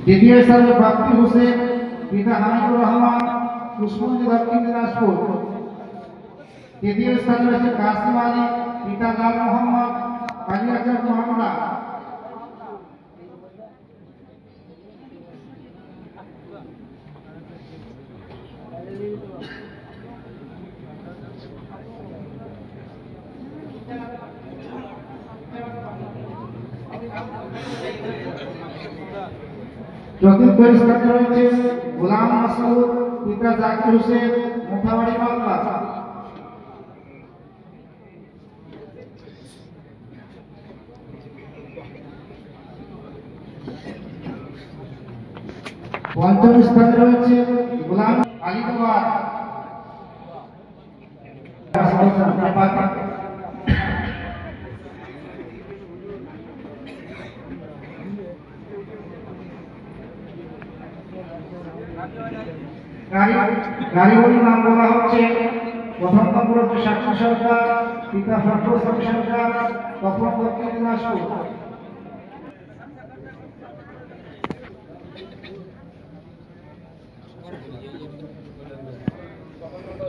দ্বিতীয় স্থানে বাপ্পি হোসেন, পিতা হামিদুর রহমান, কুশমন্ডি দক্ষিণ দিনাজপুর। তৃতীয় স্থানে রয়েছে কাসিম আলী, পিতা লাল মোহাম্মদ, কালিয়াচক মামলা। চতুর্থ স্থানে রয়েছে গোলাম মাসুদ, পিতা জাকির হোসেন, মুথাবাড়ি মামলা। পঞ্চম স্থানে রয়েছে গোলাম আলী কুমার। গাড়িগুলির নাম বলা হচ্ছে প্রথম নম্বর হচ্ছে সাক্ষী সরকার, পিতা ফখরুল সরকার, তপন দক্ষিণ দিনাজপুর।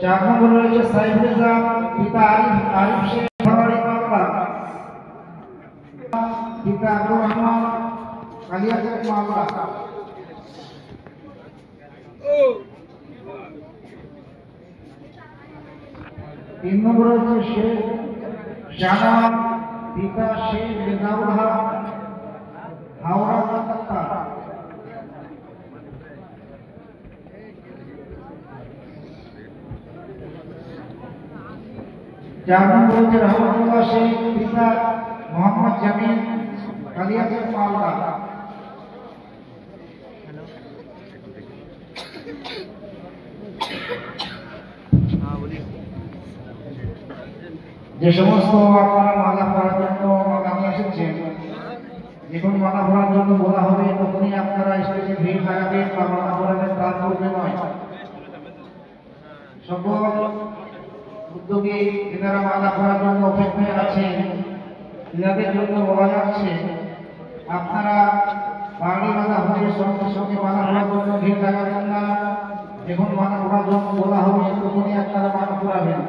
চার নম্বর রয়েছে সাইফুল ইসলাম, পিতা আরিফ শেখ, মুথাবাড়ি মামলা। পিতা আব্দুর রহমান, কালিয়াচক মামলা। তিন নম্বর হচ্ছে শেখ জাহান, পিতা শেখ রেজাউল হক, হাওড়া কলকাতা। চার নম্বর হচ্ছে রহমতুল্লাহ শেখ, পিতা মোহাম্মদ জামিল, কালিয়াচক মালদা। যে সমস্ত আপনারা মালা পরার জন্য আগামী এসেছেন, যখন মালা পরার জন্য বলা হবে তখনই আপনারা স্টেজে ভিড় লাগাবেন বা মালা পরাবেন, তার পূর্বে নয়। সকল উদ্যোগী যারা মালা পরার জন্য অপেক্ষায় আছেন, যাদের জন্য বলা যাচ্ছে আপনারা বাঙালি মালা হয়ে সঙ্গে সঙ্গে মালা পরার জন্য ভিড় লাগাবেন না। যখন মালা পরার জন্য বলা হবে তখনই আপনারা মালা পরাবেন।